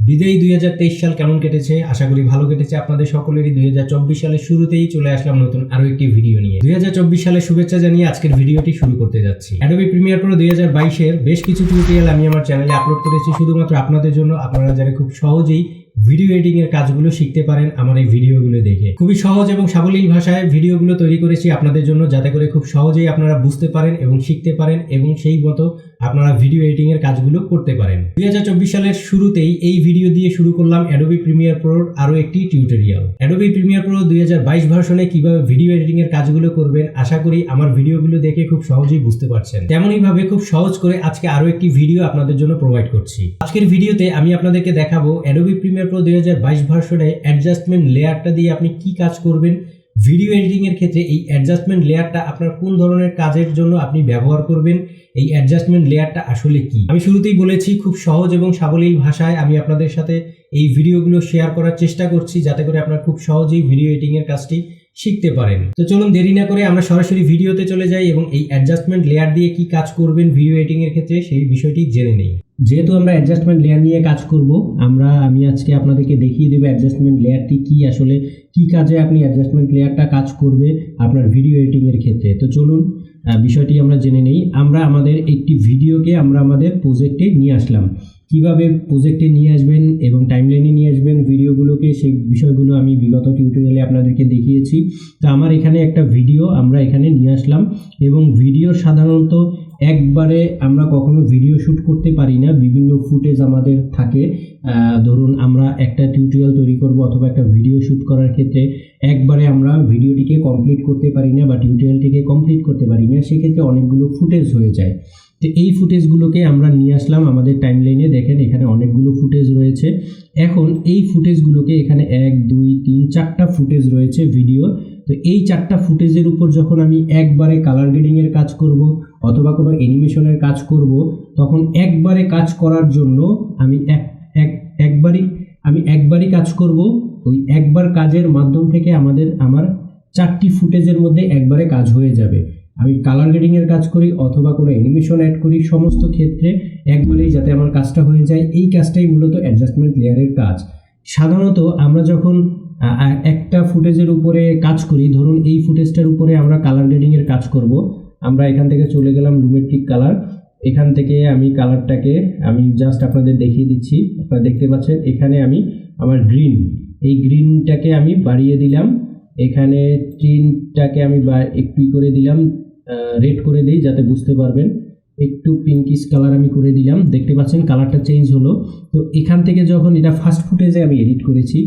বিদায়ী 2023 সাল কেমন কেটেছে? আশা করি ভালো কেটেছে আপনাদের সকলেরই। 2024 সালের শুরুতেই চলে আসলাম নতুন আরো একটি ভিডিও নিয়ে। 2024 সালের শুভেচ্ছা জানিয়ে আজকের ভিডিওটি শুরু করতে যাচ্ছি। Adobe Premiere Pro 2022 এর বেশ কিছু টিউটোরিয়াল আমি আমার চ্যানেলে আপলোড করেছি শুধুমাত্র আপনাদের জন্য, আপনারা যারা খুব সহজেই ভিডিও এডিটিং এর কাজগুলো শিখতে পারেন আমার এই ভিডিওগুলো দেখে। খুবই সহজ এবং সাবলীল ভাষায় ভিডিওগুলো তৈরি করেছি আপনাদের জন্য, যাতে করে খুব সহজেই আপনারা বুঝতে পারেন এবং শিখতে পারেন এবং সেই মতো আপনারা ভিডিও এডিটিং এর কাজগুলো করতে পারেন। 2024 সালের শুরুতেই এই ভিডিও দিয়ে শুরু করলাম Adobe Premiere Pro আরো একটি টিউটোরিয়াল। Adobe Premiere Pro 2022 ভার্সনে কিভাবে ভিডিও এডিটিং এর কাজগুলো করবেন আশা করি আমার ভিডিওগুলো দেখে খুব সহজেই বুঝতে পারছেন। তেমনই ভাবে খুব সহজ করে আজকে আরো একটি ভিডিও আপনাদের জন্য প্রোভাইড করছি। আজকের ভিডিওতে আমি আপনাদেরকে দেখাবো Adobe Premiere Pro 2022 ভার্সনে অ্যাডজাস্টমেন্ট লেয়ারটা দিয়ে আপনি কি কাজ করবেন। ভিডিও এডিটিং এর ক্ষেত্রে এই অ্যাডজাস্টমেন্ট লেয়ারটা আপনার কোন ধরনের কাজের জন্য আপনি ব্যবহার করবেন, এই অ্যাডজাস্টমেন্ট লেয়ারটা আসলে কি। আমি শুরুতেই বলেছি খুব সহজ এবং সাবলীল ভাষায় আমি আপনাদের সাথে এই ভিডিওগুলো শেয়ার করার চেষ্টা করছি, যাতে করে আপনারা খুব সহজেই ভিডিও এডিটিং এর কাজটি শিখতে পারেন। তো চলুন দেরি না করে আমরা সরাসরি ভিডিওতে চলে যাই এবং এই অ্যাডজাস্টমেন্ট লেয়ার দিয়ে কি কাজ করবেন ভিডিও এডিটিং এর ক্ষেত্রে সেই বিষয়টি জেনে নেই। যেহেতু আমরা অ্যাডজাস্টমেন্ট লেয়ার নিয়ে কাজ করব, আমি আজকে আপনাদেরকে দেখিয়ে দেব অ্যাডজাস্টমেন্ট লেয়ারটি কি, আসলে কি কাজে আপনি অ্যাডজাস্টমেন্ট লেয়ারটা কাজ করবে আপনার ভিডিও এডিটিং এর ক্ষেত্রে। তো চলুন বিষয়টি আমরা জেনে নেই। আমরা আমাদের একটি ভিডিওকে আমাদের প্রজেক্টে নিয়ে আসলাম। কিভাবে প্রজেক্টে নিয়ে আসবেন এবং টাইমলাইনে নিয়ে আসবেন ভিডিওগুলোকে, সেই বিষয়গুলো আমি বিগত টিউটোরিয়ালে আপনাদেরকে দেখিয়েছি। তো আমার এখানে একটা ভিডিও আমরা এখানে নিয়ে আসলাম এবং ভিডিওর সাধারণত একবারে আমরা কখনো ভিডিও শ্যুট করতে পারি না, বিভিন্ন ফুটেজ আমাদের থাকে। ধরুন আমরা একটা টিউটোরিয়াল তৈরি করব অথবা একটা ভিডিও শ্যুট করার ক্ষেত্রে একবারে আমরা ভিডিওটিকে কমপ্লিট করতে পারি না বা টিউটোরিয়ালটিকে কমপ্লিট করতে পারি না, সেক্ষেত্রে অনেকগুলো ফুটেজ হয়ে যায়। তো এই ফুটেজগুলোকে আমরা নিয়ে আসলাম আমাদের টাইমলাইনে। দেখেন এখানে অনেকগুলো ফুটেজ রয়েছে। এখন এই ফুটেজগুলোকে এখানে 1 2 3 4টা ফুটেজ রয়েছে ভিডিও। তো এই 4টা ফুটেজের উপর যখন আমি একবারে কালার গ্রেডিংয়ের কাজ করব অথবা কোনো অ্যানিমেশনের কাজ করব, তখন একবারে কাজ করার জন্য আমি একবারই কাজ করব। ওই একবার কাজের মাধ্যম থেকে আমার 4টি ফুটেজের মধ্যে একবারে কাজ হয়ে যাবে। আমি কালার গ্রেডিংয়ের কাজ করি অথবা কোনো অ্যানিমেশন অ্যাড করি, সমস্ত ক্ষেত্রে একবারেই যাতে আমার কাজটা হয়ে যায়, এই কাজটাই মূলত অ্যাডজাস্টমেন্ট লেয়ারের কাজ। সাধারণত আমরা যখন একটা ফুটেজের উপরে কাজ করি, ধরুন এই ফুটেজটার উপরে আমরা কালার গ্রেডিংয়ের কাজ করব, আমরা এখান থেকে চলে গেলাম লুমেট্রিক কালার। এখান থেকে আমি কালারটাকে জাস্ট আপনাদের দেখিয়ে দিচ্ছি। আপনারা দেখতে পাচ্ছেন এখানে আমি আমার এই গ্রিনটাকে আমি বাড়িয়ে দিলাম, এখানে টিনটাকে আমি একটু করে দিলাম, রেড করে দিই যাতে বুঝতে পারবেন, একটু পিঙ্কিশ কালার আমি করে দিলাম। দেখতে পাচ্ছেন কালারটা চেঞ্জ হলো। তো এখান থেকে যখন এটা ফার্স্ট ফুটেজে আমি এডিট করেছি,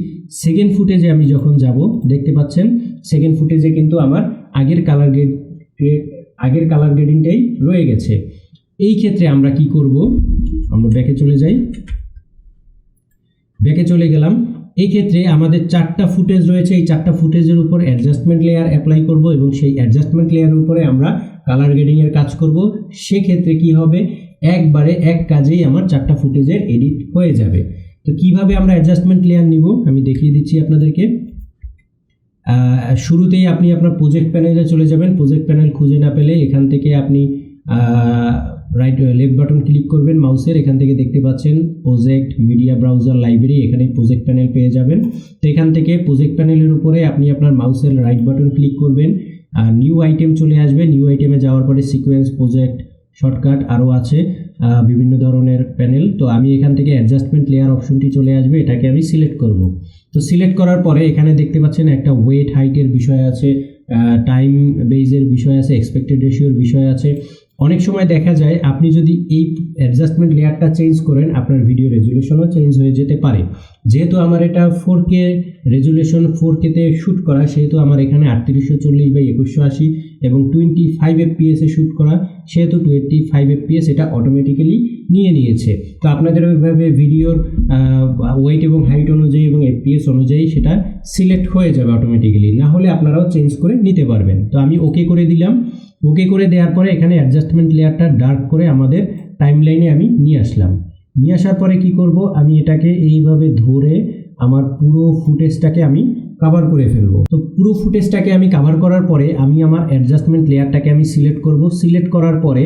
সেকেন্ড ফুটেজে আমি যখন যাব, দেখতে পাচ্ছেন সেকেন্ড ফুটেজে কিন্তু আমার আগের কালার গ্রেডিংটাই রয়ে গেছে। এই ক্ষেত্রে আমরা কি করব, আমরা ব্যাকে চলে গেলাম। এই ক্ষেত্রে আমাদের 4টা ফুটেজ রয়েছে, এই 4টা ফুটেজের উপর অ্যাডজাস্টমেন্ট লেয়ার অ্যাপ্লাই করব এবং সেই অ্যাডজাস্টমেন্ট লেয়ারের উপরে আমরা কালার গ্রেডিংয়ের কাজ করব। সেক্ষেত্রে কি হবে, একবারে এক কাজেই আমার 4টা ফুটেজের এডিট হয়ে যাবে। তো কিভাবে আমরা অ্যাডজাস্টমেন্ট লেয়ার নিব আমি দেখিয়ে দিচ্ছি আপনাদেরকে। শুরুতেই আপনি আপনার প্রজেক্ট প্যানেলে চলে যাবেন। প্রজেক্ট প্যানেল খুঁজে না পেলে এখান থেকে আপনি লেফট বাটন ক্লিক করবেন মাউসের, এখান থেকে দেখতে পাচ্ছেন প্রজেক্ট, মিডিয়া ব্রাউজার, লাইব্রেরি, এখানে প্রজেক্ট প্যানেল পেয়ে যাবেন। তো এখান থেকে প্রজেক্ট প্যানেলের উপরে আপনি আপনার মাউসের রাইট বাটন ক্লিক করবেন, নিউ আইটেম চলে আসবে। নিউ আইটেমে যাওয়ার পরে সিকোয়েন্স, প্রজেক্ট, শর্টকাট আরও আছে বিভিন্ন ধরনের প্যানেল। তো আমি এখান থেকে অ্যাডজাস্টমেন্ট লেয়ার অপশনটি চলে আসবে, এটাকে আমি সিলেক্ট করব। তো সিলেক্ট করার পরে এখানে দেখতে পাচ্ছেন একটা ওয়েট হাইটের বিষয় আছে, টাইম বেজের বিষয় আছে, এক্সপেক্টেড রেশিওর বিষয় আছে। অনেক সময় দেখা যায় আপনি যদি এই অ্যাডজাস্টমেন্ট লেয়ারটা চেঞ্জ করেন, আপনার ভিডিও রেজুলেশনও চেঞ্জ হয়ে যেতে পারে। যেহেতু আমার এটা 4K রেজুলেশন, 4K-তে শ্যুট করা, সেহেতু আমার এখানে 3840x2180 এবং 25 FPS এ শ্যুট করা, সেহেতু 25 FPS এটা অটোমেটিক্যালি নিয়েছে। তো আপনাদের ওইভাবে ভিডিওর ওয়েট এবং হাইট অনুযায়ী এবং FPS অনুযায়ী সেটা সিলেক্ট হয়ে যাবে অটোমেটিক্যালি, না হলে আপনারাও চেঞ্জ করে নিতে পারবেন। তো আমি ওকে করে দিলাম। ওকে করে দেওয়ার পরে এখানে অ্যাডজাস্টমেন্ট লেয়ারটা ডার্ক করে আমাদের টাইমলাইনে আমি নিয়ে আসলাম। নিয়ে আসার পরে কি করব, আমি এটাকে এইভাবে ধরে আমার পুরো ফুটেজটাকে আমি কভার করে ফেলবো। তো পুরো ফুটেজটাকে আমি কভার করার পরে আমি আমার অ্যাডজাস্টমেন্ট লেয়ারটাকে আমি সিলেক্ট করব। সিলেক্ট করার পরে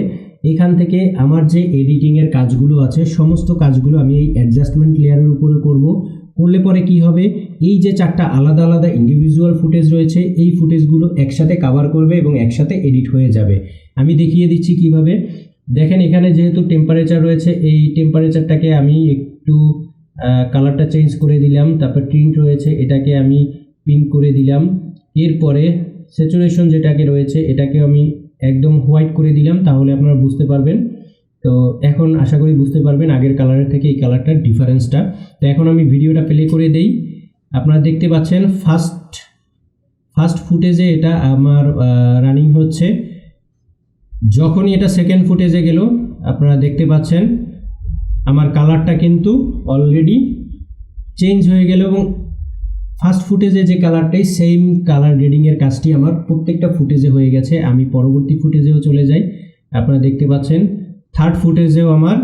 এখান থেকে আমার যে এডিটিংয়ের কাজগুলো আছে সমস্ত কাজগুলো আমি এই অ্যাডজাস্টমেন্ট লেয়ারের উপরে করলে পরে কি হবে, এই যে 4টা আলাদা আলাদা ইন্ডিভিজুয়াল ফুটেজ রয়েছে এই ফুটেজগুলো একসাথে কভার করবে এবং একসাথে এডিট হয়ে যাবে। আমি দেখিয়ে দিচ্ছি কিভাবে। দেখেন এখানে যেহেতু টেম্পারেচার রয়েছে, এই টেম্পারেচারটাকে আমি একটু কালারটা চেঞ্জ করে দিলাম। তারপর টিন্ট রয়েছে, এটাকে আমি পিঙ্ক করে দিলাম। এরপরে স্যাচুরেশন যেটাকে রয়েছে এটাকে আমি একদম হোয়াইট করে দিলাম, তাহলে আপনারা বুঝতে পারবেন। তো এখন আশা করি বুঝতে পারবেন আগের কালারের থেকে এই কালারটার ডিফারেন্সটা। তো এখন আমি ভিডিওটা প্লে করে দেই। আপনারা দেখতে পাচ্ছেন ফার্স্ট ফুটেজে এটা আমার রানিং হচ্ছে। যখনই এটা সেকেন্ড ফুটেজে গেল আপনারা দেখতে পাচ্ছেন আমার কালারটা কিন্তু অলরেডি চেঞ্জ হয়ে গেল এবং ফার্স্ট ফুটেজে যে কালারটাই সেম কালার গ্রেডিংয়ের কাজটি আমার প্রত্যেকটা ফুটেজে হয়ে গেছে। আমি পরবর্তী ফুটেজেও চলে যাই, আপনারা দেখতে পাচ্ছেন থার্ড ফুটেজেও আমার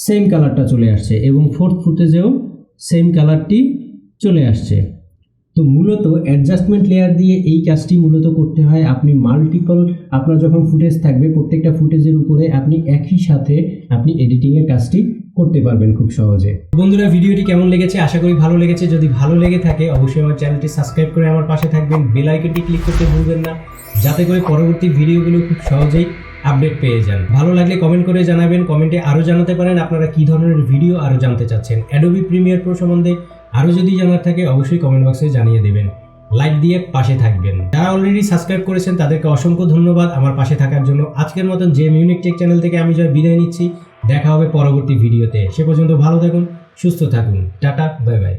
সেম কালারটা চলে আসছে এবং ফোর্থ ফুটেজেও সেম কালারটি চলে আসছে। তো মূলত অ্যাডজাস্টমেন্ট লেয়ার দিয়ে এই কাজটি মূলত করতে হয়। আপনি আপনার যখন ফুটেজ থাকবে প্রত্যেকটা ফুটেজের উপরে আপনি একই সাথে আপনি এডিটিংয়ের কাজটি করতে পারবেন খুব সহজে। বন্ধুরা, ভিডিওটি কেমন লেগেছে? আশা করি ভালো লেগেছে। যদি ভালো লেগে থাকে অবশ্যই আমার চ্যানেলটি সাবস্ক্রাইব করে আমার পাশে থাকবেন। বেল আইকনটি ক্লিক করতে ভুলবেন না, যাতে করে পরবর্তী ভিডিওগুলো খুব সহজেই আপডেট পেয়ে যান। ভালো লাগলে কমেন্ট করে জানাবেন। কমেন্টে আরও জানাতে পারেন আপনারা কী ধরনের ভিডিও আরও জানতে চাচ্ছেন। অ্যাডোবি প্রিমিয়ার প্রো সম্বন্ধে আরও যদি জানার থাকে অবশ্যই কমেন্ট বক্সে জানিয়ে দেবেন। লাইক দিয়ে পাশে থাকবেন। যারা অলরেডি সাবস্ক্রাইব করেছেন তাদেরকে অসংখ্য ধন্যবাদ আমার পাশে থাকার জন্য। আজকের মতন জেম ইউনিক টেক চ্যানেল থেকে আমি জয় বিদায় নিচ্ছি। দেখা হবে পরবর্তী ভিডিওতে। সে পর্যন্ত ভালো থাকুন, সুস্থ থাকুন। Tata, bye bye.